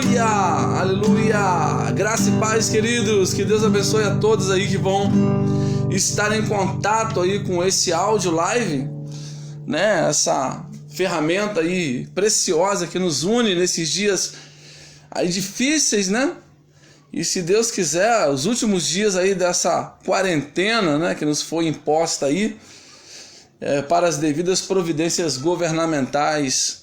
Aleluia, aleluia, graça e paz, queridos, que Deus abençoe a todos aí que vão estar em contato aí com esse áudio live, né, essa ferramenta aí preciosa que nos une nesses dias aí difíceis, né, e se Deus quiser, os últimos dias aí dessa quarentena, né, que nos foi imposta aí, para as devidas providências governamentais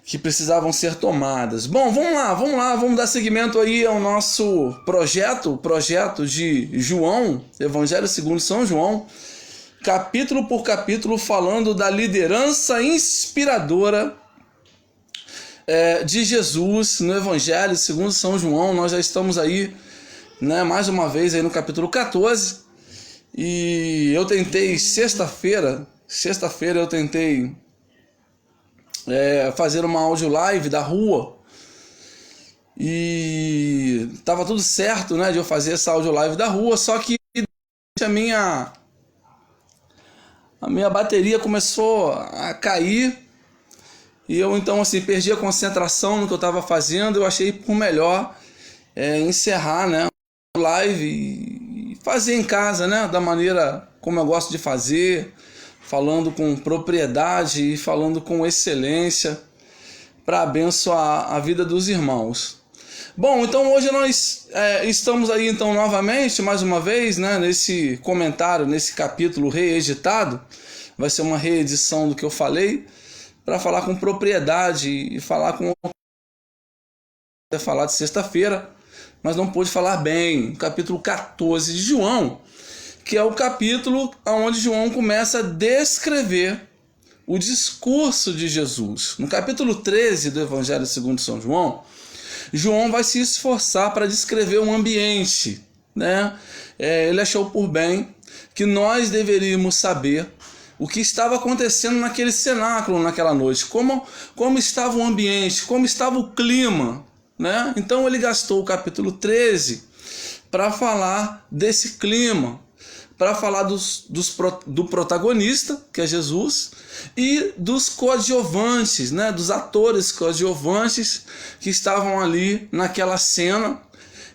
que precisavam ser tomadas. Bom, vamos dar seguimento aí ao nosso projeto, o projeto de João, Evangelho segundo São João, capítulo por capítulo, falando da liderança inspiradora de Jesus no Evangelho segundo São João. Nós já estamos aí, né, mais uma vez aí no capítulo 14, e eu tentei sexta-feira eu tentei fazer uma áudio live da rua, e tava tudo certo, né, de eu fazer essa áudio live da rua, só que a minha bateria começou a cair, e eu então assim perdi a concentração no que eu estava fazendo. Eu achei por melhor encerrar, né, a live e fazer em casa, né, da maneira como eu gosto de fazer, falando com propriedade e falando com excelência, para abençoar a vida dos irmãos. Bom, então hoje nós estamos aí então novamente, mais uma vez, né, nesse comentário, nesse capítulo reeditado. Vai ser uma reedição do que eu falei, para falar com propriedade e falar com... falar de sexta-feira, mas não pude falar bem. Capítulo 14 de João, que é o capítulo onde João começa a descrever o discurso de Jesus. No capítulo 13 do Evangelho segundo São João, João vai se esforçar para descrever um ambiente, né? Ele achou por bem que nós deveríamos saber o que estava acontecendo naquele cenáculo naquela noite, como estava o ambiente, como estava o clima, né? Então ele gastou o capítulo 13 para falar desse clima, para falar do protagonista, que é Jesus, e dos coadjuvantes, né, dos atores coadjuvantes que estavam ali naquela cena.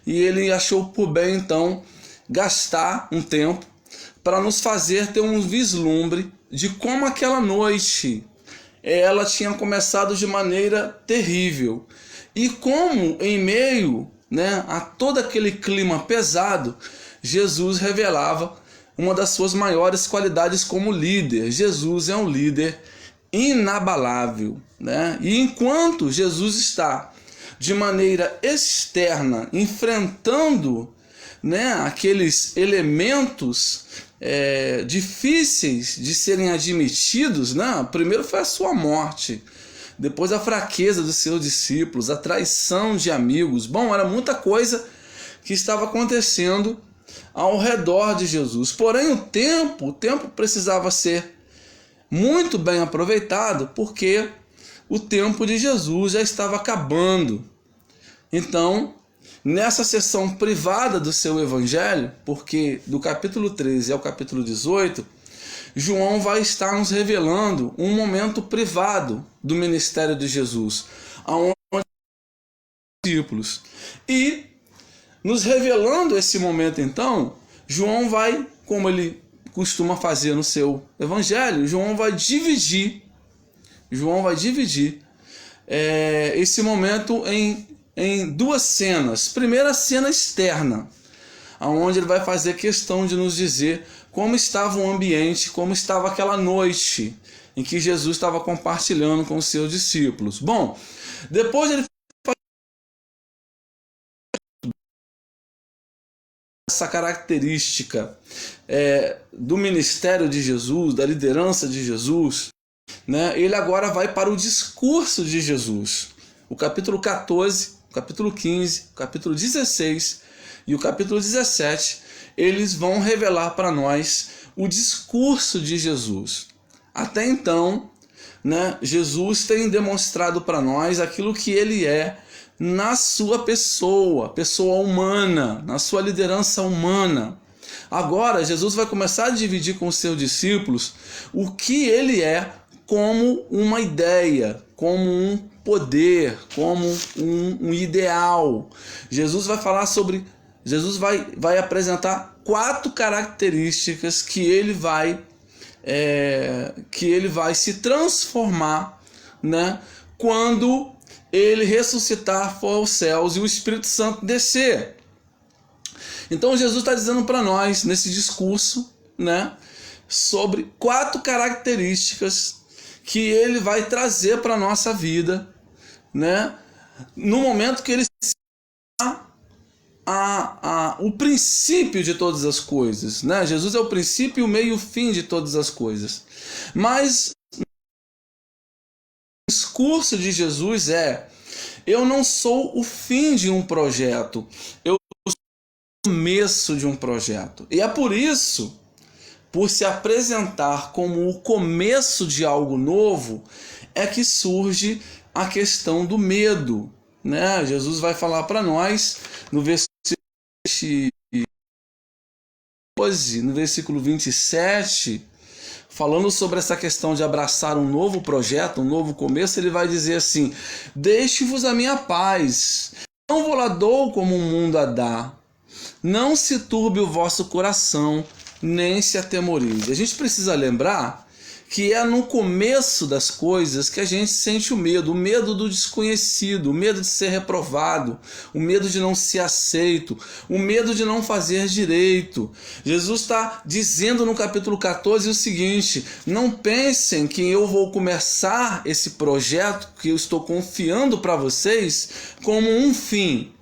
E ele achou por bem então gastar um tempo para nos fazer ter um vislumbre de como aquela noite ela tinha começado de maneira terrível, e como em meio, né, a todo aquele clima pesado, Jesus revelava uma das suas maiores qualidades como líder. Jesus é um líder inabalável, né? E enquanto Jesus está de maneira externa enfrentando, né, aqueles elementos difíceis de serem admitidos, né? Primeiro foi a sua morte, depois a fraqueza dos seus discípulos, a traição de amigos. Bom, era muita coisa que estava acontecendo ao redor de Jesus. Porém, o tempo precisava ser muito bem aproveitado, porque o tempo de Jesus já estava acabando. Então, nessa sessão privada do seu evangelho, porque do capítulo 13 ao capítulo 18, João vai estar nos revelando um momento privado do ministério de Jesus, aonde os discípulos, e nos revelando esse momento, então, João vai, como ele costuma fazer no seu evangelho, João vai dividir esse momento em duas cenas. Primeira cena externa, onde ele vai fazer questão de nos dizer como estava o ambiente, como estava aquela noite em que Jesus estava compartilhando com os seus discípulos. Bom, depois ele essa característica do ministério de Jesus, da liderança de Jesus, né? Ele agora vai para o discurso de Jesus. O capítulo 14, o capítulo 15, o capítulo 16 e o capítulo 17, eles vão revelar para nós o discurso de Jesus. Até então, né, Jesus tem demonstrado para nós aquilo que ele é na sua pessoa humana, na sua liderança humana. Agora, Jesus vai começar a dividir com os seus discípulos o que ele é como uma ideia, como um poder, como um ideal. Jesus vai falar sobre... Jesus vai apresentar 4 características que ele vai se transformar, né, quando ele ressuscitar, for aos céus e o Espírito Santo descer. Então Jesus está dizendo para nós, nesse discurso, né, sobre 4 características que ele vai trazer para a nossa vida, né, no momento que ele o princípio de todas as coisas, né? Jesus é o princípio, o meio e o fim de todas as coisas. Mas o discurso de Jesus eu não sou o fim de um projeto, eu sou o começo de um projeto. E é por isso, por se apresentar como o começo de algo novo, é que surge a questão do medo, né? Jesus vai falar para nós no versículo 12, no versículo 27, falando sobre essa questão de abraçar um novo projeto, um novo começo, ele vai dizer assim: deixe-vos a minha paz, não vou lá dou como o mundo a dá, não se turbe o vosso coração, nem se atemorize. A gente precisa lembrar que é no começo das coisas que a gente sente o medo do desconhecido, o medo de ser reprovado, o medo de não ser aceito, o medo de não fazer direito. Jesus está dizendo no capítulo 14 o seguinte: não pensem que eu vou começar esse projeto que eu estou confiando para vocês como um fim.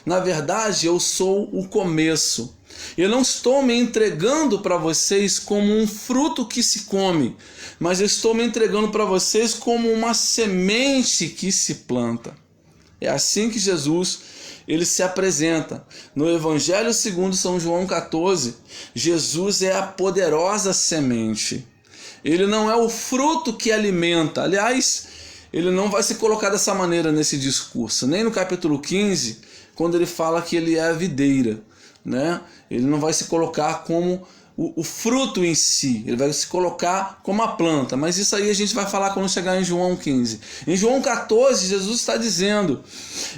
Na verdade, eu sou o começo. Eu não estou me entregando para vocês como um fruto que se come, mas eu estou me entregando para vocês como uma semente que se planta. É assim que Jesus ele se apresenta. No Evangelho segundo São João 14, Jesus é a poderosa semente. Ele não é o fruto que alimenta. Aliás, ele não vai se colocar dessa maneira nesse discurso. Nem no capítulo 15, quando ele fala que ele é a videira, né? Ele não vai se colocar como o fruto em si, ele vai se colocar como a planta, mas isso aí a gente vai falar quando chegar em João 15. Em João 14, Jesus está dizendo: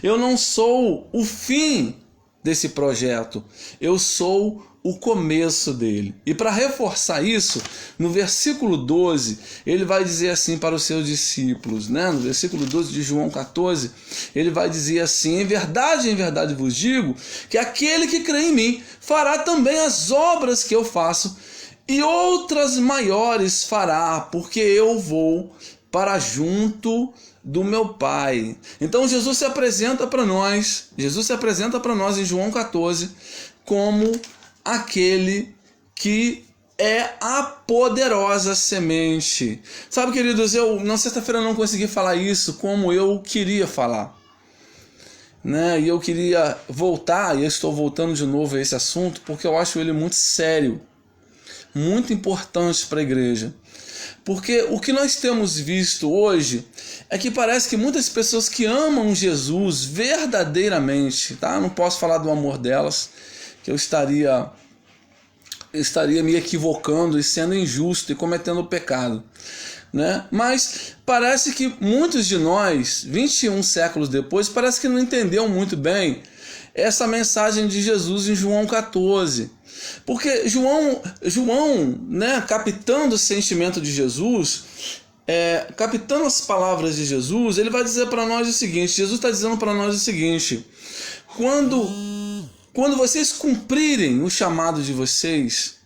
eu não sou o fim desse projeto, eu sou o começo dele. E para reforçar isso, no versículo 12, ele vai dizer assim para os seus discípulos, né? No versículo 12 de João 14, ele vai dizer assim: em verdade vos digo, que aquele que crê em mim fará também as obras que eu faço, e outras maiores fará, porque eu vou para junto do meu Pai. Então Jesus se apresenta para nós em João 14 como aquele que é a poderosa semente. Sabe, queridos, eu na sexta-feira não consegui falar isso como eu queria falar, né? E eu queria voltar, e eu estou voltando de novo a esse assunto, porque eu acho ele muito sério, muito importante para a igreja. Porque o que nós temos visto hoje é que parece que muitas pessoas que amam Jesus verdadeiramente, tá? Eu não posso falar do amor delas, que eu estaria me equivocando e sendo injusto e cometendo pecado, né? Mas parece que muitos de nós, 21 séculos depois, parece que não entenderam muito bem essa mensagem de Jesus em João 14. Porque João, né, captando o sentimento de Jesus, captando as palavras de Jesus, ele vai dizer para nós o seguinte: Jesus está dizendo para nós o seguinte: quando vocês cumprirem o chamado de vocês,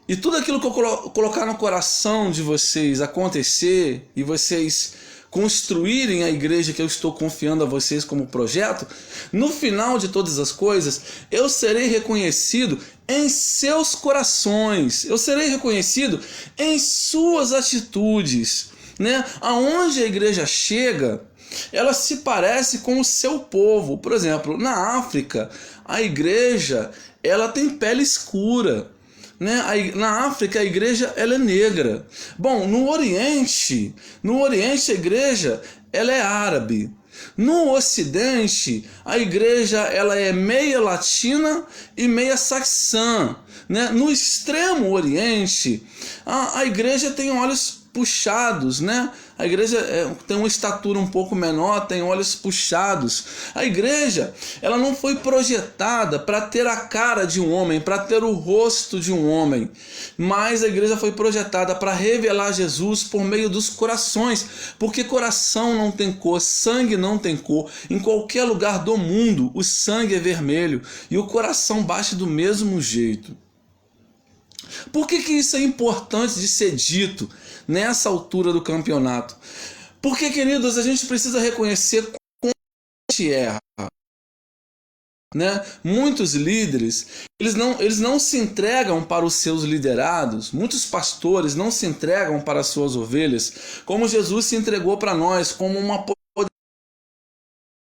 e tudo aquilo que eu colocar no coração de vocês acontecer, e vocês construírem a igreja que eu estou confiando a vocês como projeto, no final de todas as coisas, eu serei reconhecido em seus corações, eu serei reconhecido em suas atitudes, né? Aonde a igreja chega, ela se parece com o seu povo. Por exemplo, na África, a igreja ela tem pele escura, né? Na África a igreja ela é negra. Bom, no Oriente a igreja ela é árabe. No Ocidente a igreja ela é meia latina e meia saxã, né? No extremo Oriente a igreja tem olhos puxados, né? A igreja tem uma estatura um pouco menor, tem olhos puxados. A igreja, ela não foi projetada para ter a cara de um homem, para ter o rosto de um homem, mas a igreja foi projetada para revelar Jesus por meio dos corações, porque coração não tem cor, sangue não tem cor. Em qualquer lugar do mundo, o sangue é vermelho e o coração bate do mesmo jeito. Por que isso é importante de ser dito nessa altura do campeonato? Porque, queridos, a gente precisa reconhecer como a gente erra. Né? Muitos líderes, eles não se entregam para os seus liderados, muitos pastores não se entregam para as suas ovelhas, como Jesus se entregou para nós, como uma...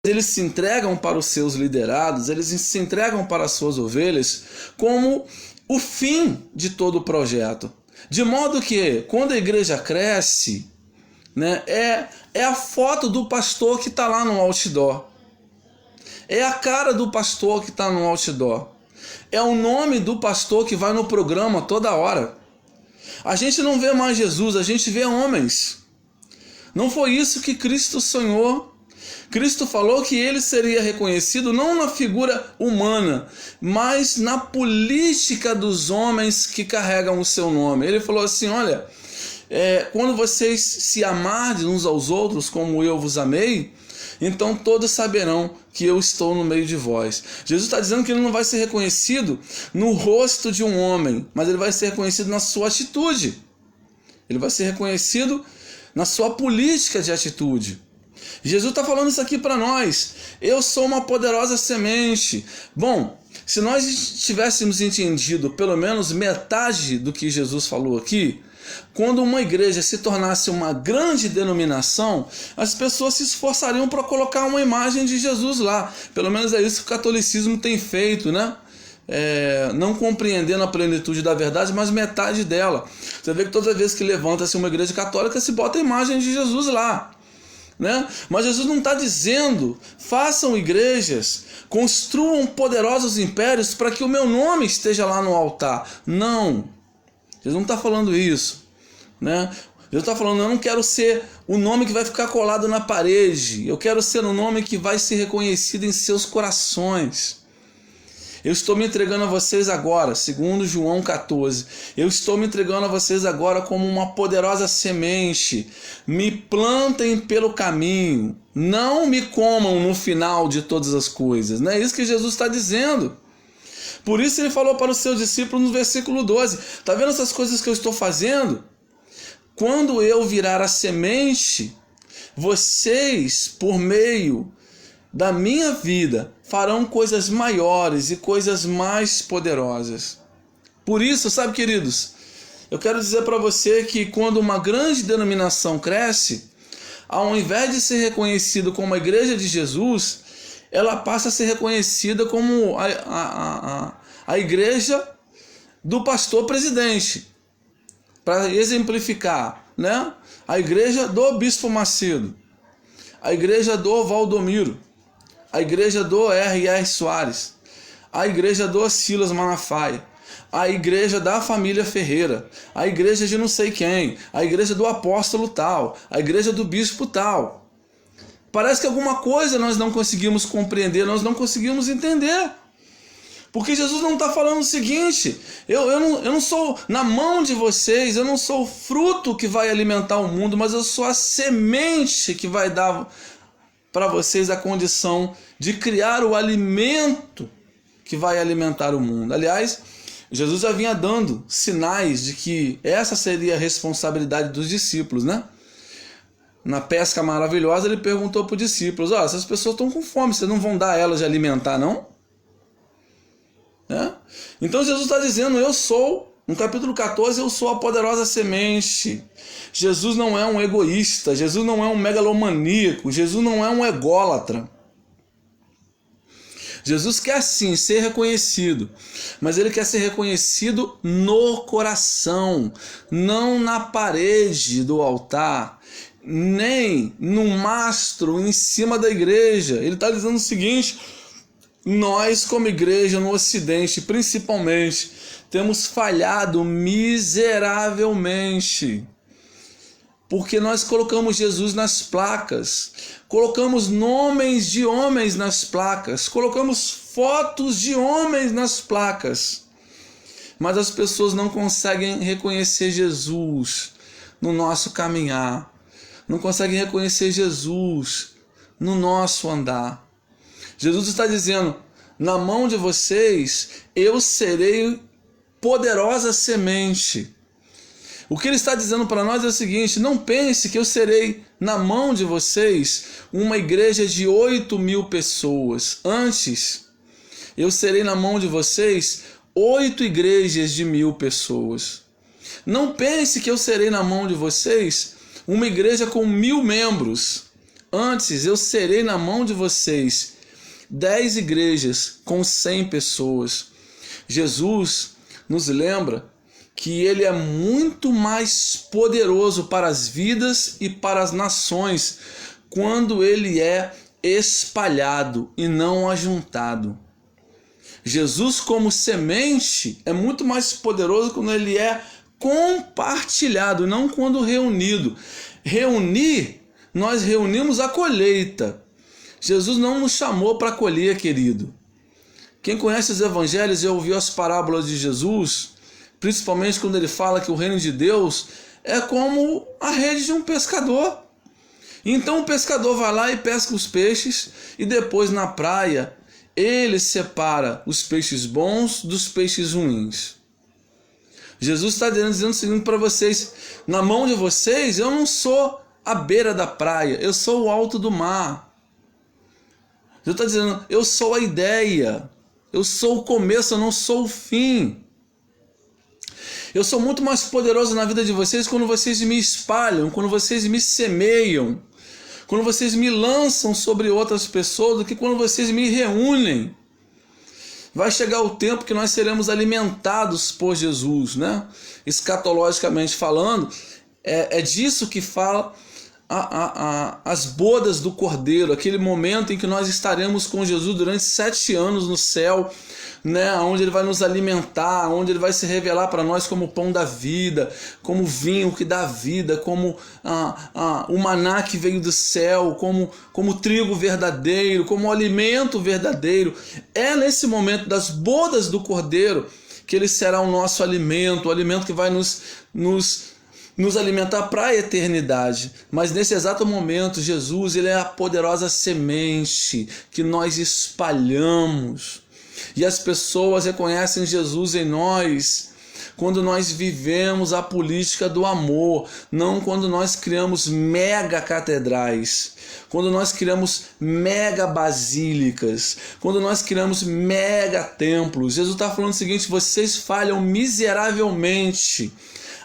Eles se entregam para os seus liderados, eles se entregam para as suas ovelhas como o fim de todo o projeto. De modo que, quando a igreja cresce, né, é a foto do pastor que está lá no outdoor. É a cara do pastor que está no outdoor. É o nome do pastor que vai no programa toda hora. A gente não vê mais Jesus, a gente vê homens. Não foi isso que Cristo sonhou. Cristo falou que ele seria reconhecido não na figura humana, mas na política dos homens que carregam o seu nome. Ele falou assim, olha, quando vocês se amarem uns aos outros como eu vos amei, então todos saberão que eu estou no meio de vós. Jesus está dizendo que ele não vai ser reconhecido no rosto de um homem, mas ele vai ser reconhecido na sua atitude. Ele vai ser reconhecido na sua política de atitude. Jesus está falando isso aqui para nós. Eu sou uma poderosa semente. Bom, se nós tivéssemos entendido pelo menos metade do que Jesus falou aqui, quando uma igreja se tornasse uma grande denominação, as pessoas se esforçariam para colocar uma imagem de Jesus lá. Pelo menos é isso que o catolicismo tem feito, né? Não compreendendo a plenitude da verdade, mas metade dela. Você vê que toda vez que levanta-se uma igreja católica, se bota a imagem de Jesus lá. Né? Mas Jesus não está dizendo façam igrejas, construam poderosos impérios para que o meu nome esteja lá no altar. Não, Jesus não está falando isso, né? Jesus está falando, eu não quero ser o nome que vai ficar colado na parede, eu quero ser um nome que vai ser reconhecido em seus corações. Eu estou me entregando a vocês agora, segundo João 14, eu estou me entregando a vocês agora como uma poderosa semente. Me plantem pelo caminho, não me comam no final de todas as coisas. Não é isso que Jesus está dizendo. Por isso ele falou para os seus discípulos no versículo 12, está vendo essas coisas que eu estou fazendo? Quando eu virar a semente, vocês, por meio da minha vida, farão coisas maiores e coisas mais poderosas. Por isso, sabe, queridos, eu quero dizer para você que quando uma grande denominação cresce, ao invés de ser reconhecido como a igreja de Jesus, ela passa a ser reconhecida como a igreja do pastor presidente. Para exemplificar, né? A igreja do Bispo Macedo, a igreja do Valdomiro, a igreja do R.R. Soares, a igreja do Silas Malafaia, a igreja da família Ferreira, a igreja de não sei quem, a igreja do apóstolo tal, a igreja do bispo tal. Parece que alguma coisa nós não conseguimos compreender, nós não conseguimos entender. Porque Jesus não está falando o seguinte, eu não sou na mão de vocês, eu não sou o fruto que vai alimentar o mundo, mas eu sou a semente que vai dar para vocês a condição de criar o alimento que vai alimentar o mundo. Aliás, Jesus já vinha dando sinais de que essa seria a responsabilidade dos discípulos, né? Na pesca maravilhosa, ele perguntou para os discípulos, essas pessoas estão com fome, vocês não vão dar a elas de alimentar, não? Então Jesus está dizendo, eu sou, no capítulo 14, eu sou a poderosa semente. Jesus não é um egoísta, Jesus não é um megalomaníaco, Jesus não é um ególatra. Jesus quer sim ser reconhecido, mas ele quer ser reconhecido no coração, não na parede do altar, nem no mastro em cima da igreja. Ele está dizendo o seguinte, nós como igreja no Ocidente principalmente, temos falhado miseravelmente. Porque nós colocamos Jesus nas placas, colocamos nomes de homens nas placas, colocamos fotos de homens nas placas, mas as pessoas não conseguem reconhecer Jesus no nosso caminhar, não conseguem reconhecer Jesus no nosso andar. Jesus está dizendo: na mão de vocês eu serei poderosa semente. O que ele está dizendo para nós é o seguinte: não pense que eu serei na mão de vocês uma igreja de 8.000 pessoas. Antes, eu serei na mão de vocês 8 igrejas de 1.000 pessoas. Não pense que eu serei na mão de vocês uma igreja com 1.000 membros. Antes, eu serei na mão de vocês 10 igrejas com 100 pessoas. Jesus nos lembra que ele é muito mais poderoso para as vidas e para as nações quando ele é espalhado e não ajuntado. Jesus, como semente, é muito mais poderoso quando ele é compartilhado, não quando reunido. Reunir, nós reunimos a colheita. Jesus não nos chamou para colher, querido. Quem conhece os evangelhos e ouviu as parábolas de Jesus, principalmente quando ele fala que o reino de Deus é como a rede de um pescador. Então o pescador vai lá e pesca os peixes e depois na praia ele separa os peixes bons dos peixes ruins. Jesus está dizendo o seguinte para vocês: na mão de vocês eu não sou a beira da praia, eu sou o alto do mar. Jesus está dizendo: eu sou a ideia, eu sou o começo, eu não sou o fim. Eu sou muito mais poderoso na vida de vocês quando vocês me espalham, quando vocês me semeiam, quando vocês me lançam sobre outras pessoas, do que quando vocês me reúnem. Vai chegar o tempo que nós seremos alimentados por Jesus, né? Escatologicamente falando, é disso que fala as bodas do Cordeiro, aquele momento em que nós estaremos com Jesus durante 7 anos no céu, né, onde ele vai nos alimentar, onde ele vai se revelar para nós como o pão da vida, como o vinho que dá vida, como o maná que veio do céu, como o trigo verdadeiro, como o alimento verdadeiro. É nesse momento das bodas do Cordeiro que ele será o nosso alimento, o alimento que vai nos alimentar para a eternidade. Mas nesse exato momento, Jesus, ele é a poderosa semente que nós espalhamos. E as pessoas reconhecem Jesus em nós quando nós vivemos a política do amor, não quando nós criamos mega catedrais, quando nós criamos mega basílicas, quando nós criamos mega templos. Jesus está falando o seguinte: vocês falham miseravelmente,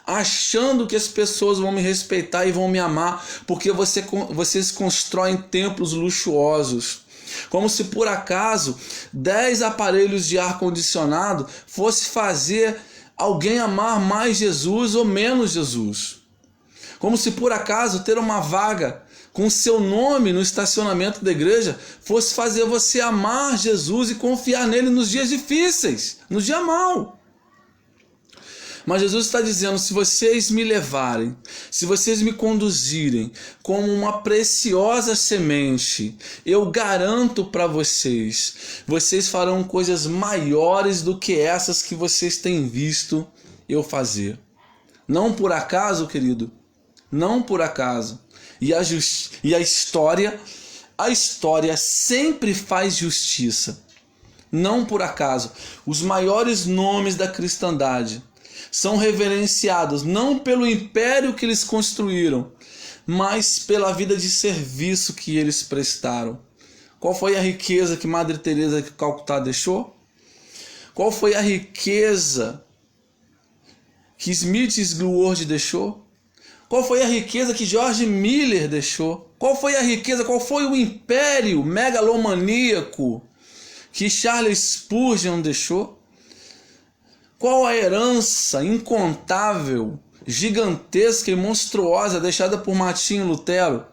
achando que as pessoas vão me respeitar e vão me amar, porque vocês constroem templos luxuosos. Como se por acaso 10 aparelhos de ar-condicionado fosse fazer alguém amar mais Jesus ou menos Jesus. Como se por acaso ter uma vaga com seu nome no estacionamento da igreja fosse fazer você amar Jesus e confiar nele nos dias difíceis, no dia mau. Mas Jesus está dizendo: se vocês me levarem, se vocês me conduzirem como uma preciosa semente, eu garanto para vocês, vocês farão coisas maiores do que essas que vocês têm visto eu fazer. Não por acaso, querido, não por acaso. E a história sempre faz justiça. Não por acaso. Os maiores nomes da cristandade são reverenciados não pelo império que eles construíram, mas pela vida de serviço que eles prestaram. Qual foi a riqueza que Madre Teresa de Calcutá deixou? Qual foi a riqueza que Smith Gluyard deixou? Qual foi a riqueza que George Miller deixou? Qual foi a riqueza, qual foi o império megalomaníaco que Charles Spurgeon deixou? Qual a herança incontável, gigantesca e monstruosa deixada por Martinho Lutero?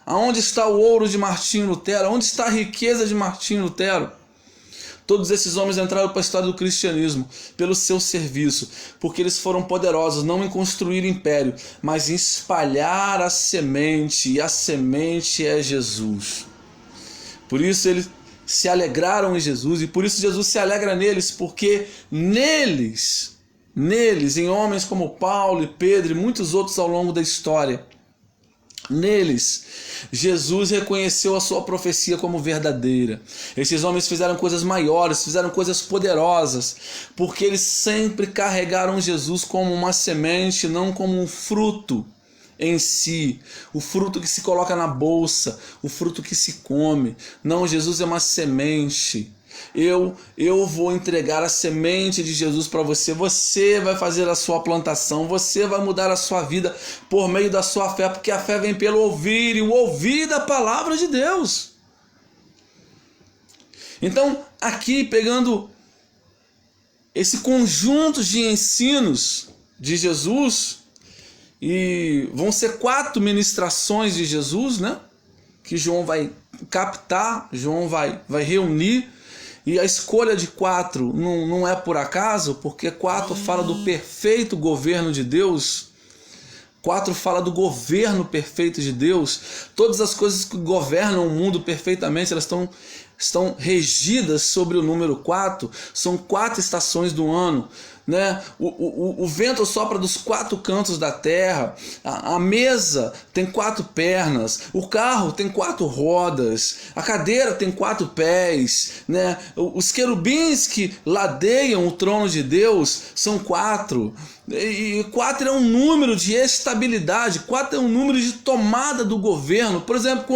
Aonde está o ouro de Martinho Lutero? Onde está a riqueza de Martinho Lutero? Todos esses homens entraram para a história do cristianismo pelo seu serviço, porque eles foram poderosos não em construir império, mas em espalhar a semente, e a semente é Jesus. Por isso eles se alegraram em Jesus, e por isso Jesus se alegra neles, porque neles, em homens como Paulo e Pedro e muitos outros ao longo da história, neles, Jesus reconheceu a sua profecia como verdadeira. Esses homens fizeram coisas maiores, fizeram coisas poderosas, porque eles sempre carregaram Jesus como uma semente, não como um fruto em si, o fruto que se coloca na bolsa, o fruto que se come. Não, Jesus é uma semente. Eu vou entregar a semente de Jesus para você. Você vai fazer a sua plantação, você vai mudar a sua vida por meio da sua fé, porque a fé vem pelo ouvir, e o ouvir da palavra de Deus. Então, aqui pegando esse conjunto de ensinos de Jesus, e vão ser 4 ministrações de Jesus, né? Que João vai captar, João vai reunir. E a escolha de 4 não é por acaso, porque 4 fala do perfeito governo de Deus. 4 fala do governo perfeito de Deus. Todas as coisas que governam o mundo perfeitamente, elas estão regidas sobre o número 4. São 4 estações do ano, né? O vento sopra dos 4 cantos da terra, a mesa tem 4 pernas, o carro tem 4 rodas, a cadeira tem 4 pés, né? Os querubins que ladeiam o trono de Deus são 4. E 4 é um número de estabilidade, 4 é um número de tomada do governo. Por exemplo,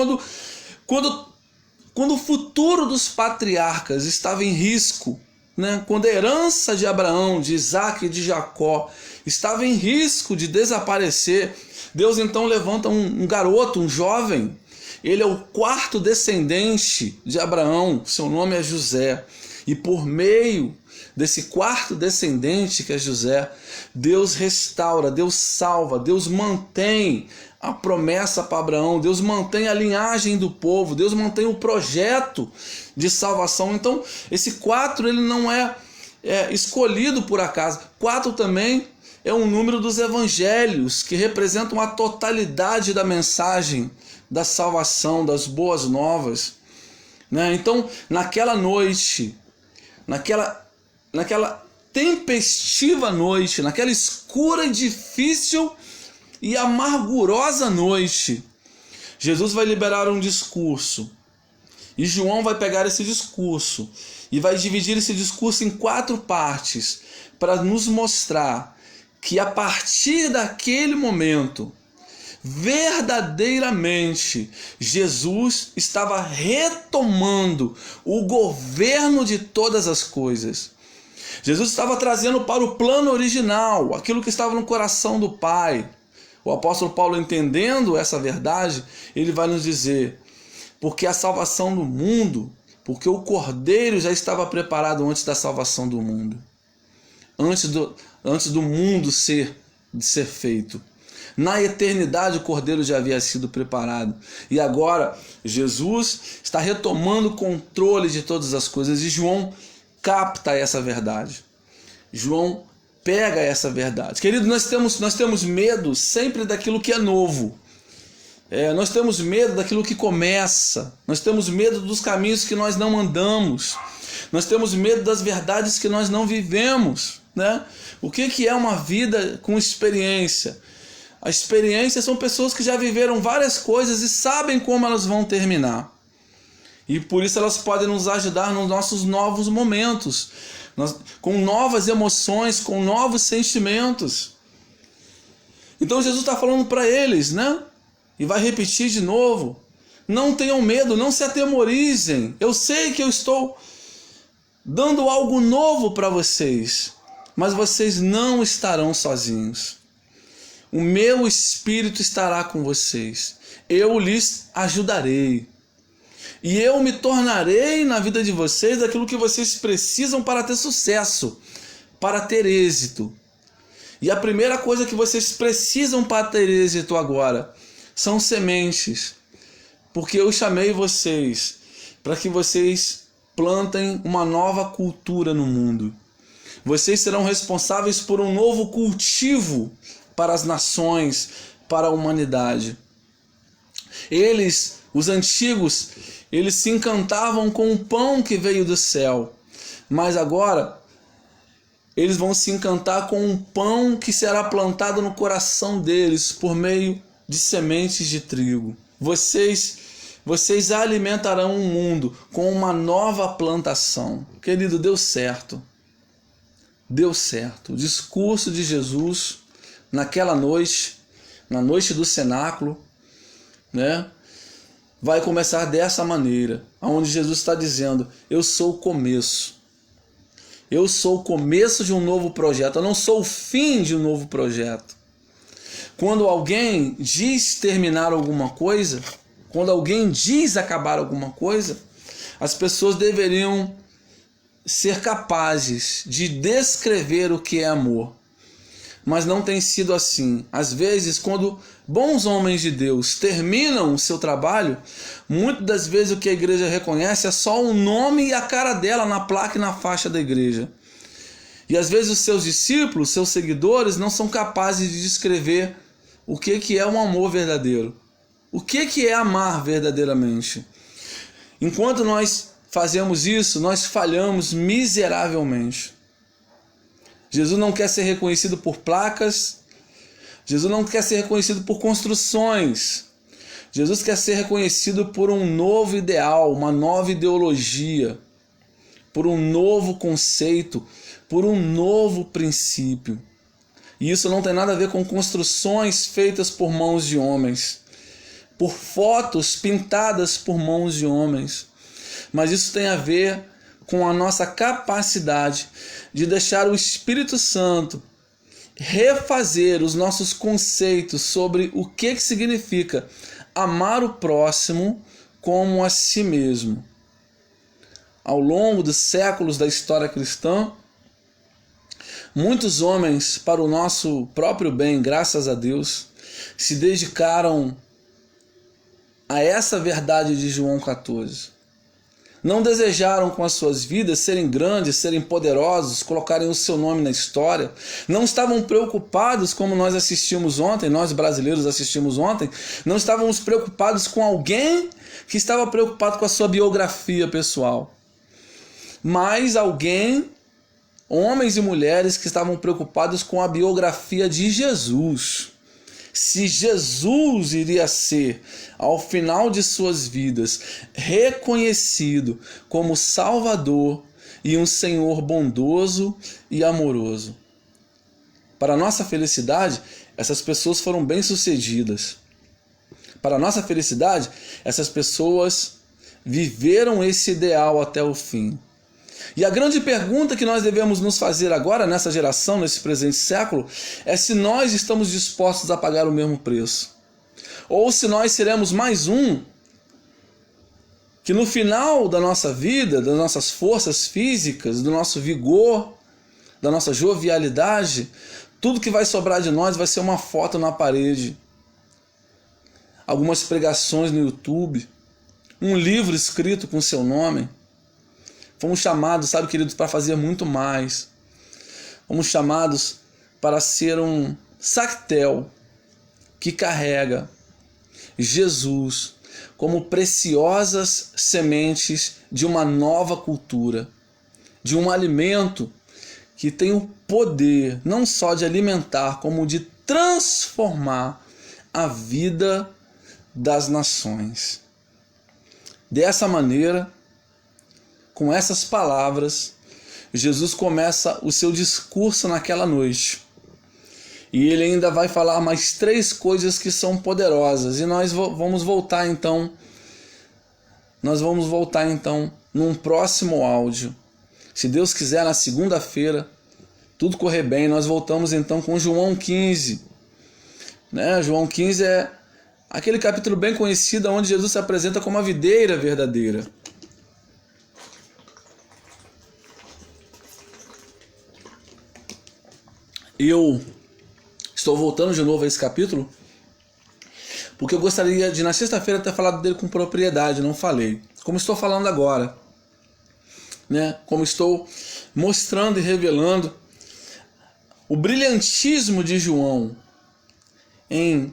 quando o futuro dos patriarcas estava em risco, né? Quando a herança de Abraão, de Isaac e de Jacó estava em risco de desaparecer, Deus então levanta um garoto, um jovem. Ele é o 4º descendente de Abraão, seu nome é José. E por meio desse 4º descendente, que é José, Deus restaura, Deus salva, Deus mantém a promessa para Abraão, Deus mantém a linhagem do povo, Deus mantém o projeto de salvação. Então, esse 4 ele não é escolhido por acaso. 4 também é um número dos evangelhos, que representam a totalidade da mensagem da salvação, das boas novas, né? Então, naquela noite, naquela tempestiva noite, naquela escura e difícil e amargurosa noite, Jesus vai liberar um discurso. E João vai pegar esse discurso e vai dividir esse discurso em 4 partes, para nos mostrar que a partir daquele momento, verdadeiramente, Jesus estava retomando o governo de todas as coisas. Jesus estava trazendo para o plano original aquilo que estava no coração do Pai. O apóstolo Paulo, entendendo essa verdade, ele vai nos dizer: porque a salvação do mundo, porque o Cordeiro já estava preparado antes da salvação do mundo, antes do mundo ser feito. Na eternidade o Cordeiro já havia sido preparado. E agora Jesus está retomando o controle de todas as coisas. E João capta essa verdade. João pega essa verdade. Querido, nós temos medo sempre daquilo que é novo. Nós temos medo daquilo que começa. Nós temos medo dos caminhos que nós não andamos. Nós temos medo das verdades que nós não vivemos, né? O que é uma vida com experiência? A experiência são pessoas que já viveram várias coisas e sabem como elas vão terminar. E por isso elas podem nos ajudar nos nossos novos momentos, com novas emoções, com novos sentimentos. Então Jesus está falando para eles, né? E vai repetir de novo: não tenham medo, não se atemorizem. Eu sei que eu estou dando algo novo para vocês, mas vocês não estarão sozinhos. O meu Espírito estará com vocês. Eu lhes ajudarei. E eu me tornarei na vida de vocês aquilo que vocês precisam para ter sucesso, para ter êxito. E a primeira coisa que vocês precisam para ter êxito agora são sementes. Porque eu chamei vocês para que vocês plantem uma nova cultura no mundo. Vocês serão responsáveis por um novo cultivo para as nações, para a humanidade. Eles, os antigos, eles se encantavam com o pão que veio do céu, mas agora eles vão se encantar com um pão que será plantado no coração deles por meio de sementes de trigo. Vocês alimentarão o mundo com uma nova plantação. Querido, deu certo. Deu certo. O discurso de Jesus naquela noite, na noite do cenáculo, né, vai começar dessa maneira, onde Jesus está dizendo: eu sou o começo. Eu sou o começo de um novo projeto, eu não sou o fim de um novo projeto. Quando alguém diz terminar alguma coisa, quando alguém diz acabar alguma coisa, as pessoas deveriam ser capazes de descrever o que é amor. Mas não tem sido assim. Às vezes, quando bons homens de Deus terminam o seu trabalho, muitas das vezes o que a igreja reconhece é só o nome e a cara dela na placa e na faixa da igreja. E às vezes os seus discípulos, seus seguidores, não são capazes de descrever o que é um amor verdadeiro. O que é amar verdadeiramente. Enquanto nós fazemos isso, nós falhamos miseravelmente. Jesus não quer ser reconhecido por placas. Jesus não quer ser reconhecido por construções. Jesus quer ser reconhecido por um novo ideal, uma nova ideologia, por um novo conceito, por um novo princípio. E isso não tem nada a ver com construções feitas por mãos de homens, por fotos pintadas por mãos de homens. Mas isso tem a ver com a nossa capacidade de deixar o Espírito Santo refazer os nossos conceitos sobre o que significa amar o próximo como a si mesmo. Ao longo dos séculos da história cristã, muitos homens, para o nosso próprio bem, graças a Deus, se dedicaram a essa verdade de João 14. Não desejaram com as suas vidas serem grandes, serem poderosos, colocarem o seu nome na história. Não estavam preocupados, como nós assistimos ontem, nós brasileiros assistimos ontem, não estávamos preocupados com alguém que estava preocupado com a sua biografia pessoal. Mas alguém, homens e mulheres que estavam preocupados com a biografia de Jesus. Se Jesus iria ser, ao final de suas vidas, reconhecido como Salvador e um Senhor bondoso e amoroso. Para nossa felicidade, essas pessoas foram bem-sucedidas. Para nossa felicidade, essas pessoas viveram esse ideal até o fim. E a grande pergunta que nós devemos nos fazer agora, nessa geração, nesse presente século, é se nós estamos dispostos a pagar o mesmo preço. Ou se nós seremos mais um que no final da nossa vida, das nossas forças físicas, do nosso vigor, da nossa jovialidade, tudo que vai sobrar de nós vai ser uma foto na parede, algumas pregações no YouTube, um livro escrito com seu nome. Fomos chamados, sabe, queridos, para fazer muito mais. Fomos chamados para ser um sactel que carrega Jesus como preciosas sementes de uma nova cultura, de um alimento que tem o poder não só de alimentar, como de transformar a vida das nações. Dessa maneira, com essas palavras, Jesus começa o seu discurso naquela noite. E ele ainda vai falar mais 3 coisas que são poderosas. E nós vamos voltar então num próximo áudio. Se Deus quiser, na segunda-feira, tudo correr bem, nós voltamos então com João 15. João 15 é aquele capítulo bem conhecido onde Jesus se apresenta como a videira verdadeira. Eu estou voltando de novo a esse capítulo porque eu gostaria de, na sexta-feira, ter falado dele com propriedade, não falei. Como estou falando agora. né? Como estou mostrando e revelando, o brilhantismo de João em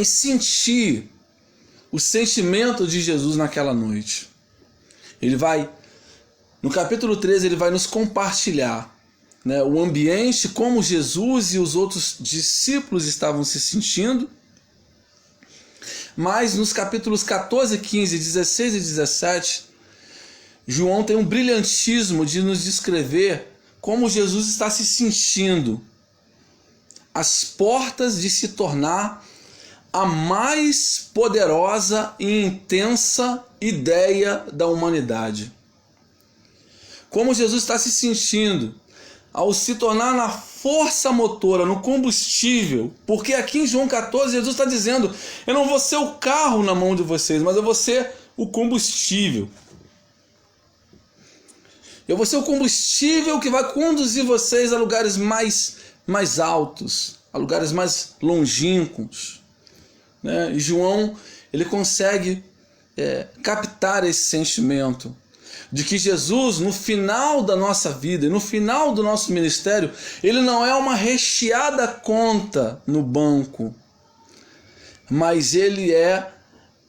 sentir o sentimento de Jesus naquela noite. Ele vai, no capítulo 13, ele vai nos compartilhar, né, o ambiente, como Jesus e os outros discípulos estavam se sentindo. Mas nos capítulos 14, 15, 16 e 17, João tem um brilhantismo de nos descrever como Jesus está se sentindo às portas de se tornar a mais poderosa e intensa ideia da humanidade. Como Jesus está se sentindo ao se tornar na força motora, no combustível, porque aqui em João 14 Jesus está dizendo: eu não vou ser o carro na mão de vocês, mas eu vou ser o combustível. Eu vou ser o combustível que vai conduzir vocês a lugares mais altos, a lugares mais longínquos, né? E João, ele consegue captar esse sentimento de que Jesus, no final da nossa vida e no final do nosso ministério, ele não é uma recheada conta no banco, mas ele é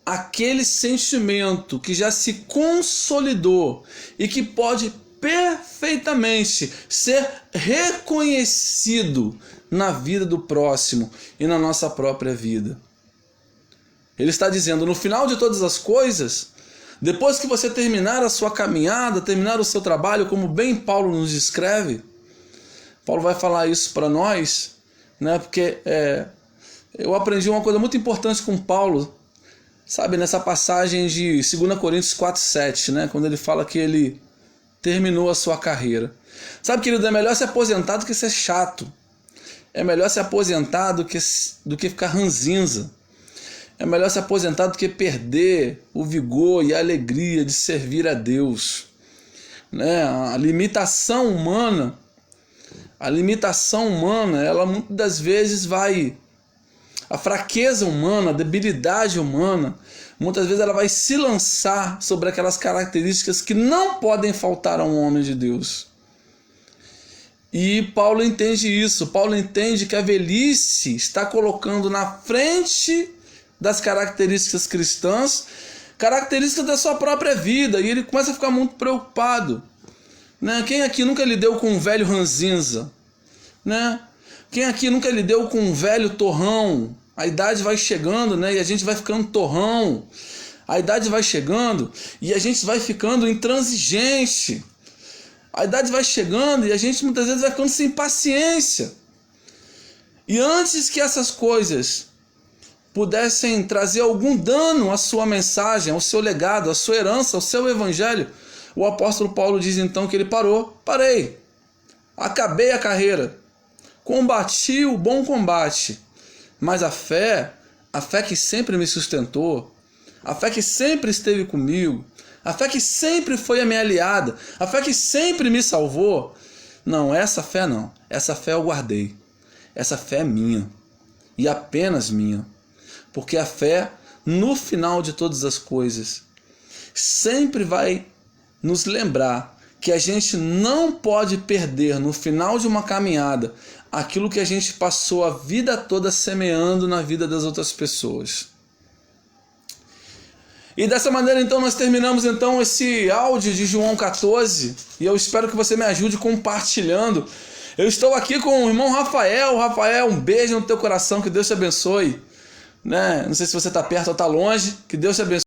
aquele sentimento que já se consolidou e que pode perfeitamente ser reconhecido na vida do próximo e na nossa própria vida. Ele está dizendo: no final de todas as coisas, depois que você terminar a sua caminhada, terminar o seu trabalho, como bem Paulo nos descreve, Paulo vai falar isso para nós, né? Porque eu aprendi uma coisa muito importante com Paulo, sabe, nessa passagem de 2 Coríntios 4:7, né? Quando ele fala que ele terminou a sua carreira. Sabe, querido, é melhor se aposentar do que ser chato. É melhor se aposentar do que ficar ranzinza. É melhor se aposentar do que perder o vigor e a alegria de servir a Deus, né? A limitação humana, ela muitas das vezes a fraqueza humana, a debilidade humana, muitas vezes ela vai se lançar sobre aquelas características que não podem faltar a um homem de Deus. E Paulo entende isso. Paulo entende que a velhice está colocando na frente das características cristãs, características da sua própria vida, e ele começa a ficar muito preocupado, né? Quem aqui nunca lidou com um velho ranzinza, né? Quem aqui nunca lidou com um velho torrão? A idade vai chegando, né? E a gente vai ficando torrão. A idade vai chegando e a gente vai ficando intransigente. A idade vai chegando e a gente muitas vezes vai ficando sem paciência. E antes que essas coisas pudessem trazer algum dano à sua mensagem, ao seu legado, à sua herança, ao seu evangelho, o apóstolo Paulo diz então que ele parei, acabei a carreira, combati o bom combate, mas a fé que sempre me sustentou, a fé que sempre esteve comigo, a fé que sempre foi a minha aliada, a fé que sempre me salvou, não, essa fé eu guardei, essa fé é minha, e apenas minha. Porque a fé, no final de todas as coisas, sempre vai nos lembrar que a gente não pode perder no final de uma caminhada aquilo que a gente passou a vida toda semeando na vida das outras pessoas. E dessa maneira então nós terminamos então esse áudio de João 14, e eu espero que você me ajude compartilhando. Eu estou aqui com o irmão Rafael. Rafael, um beijo no teu coração, que Deus te abençoe. Né? Não sei se você está perto ou está longe, que Deus te abençoe.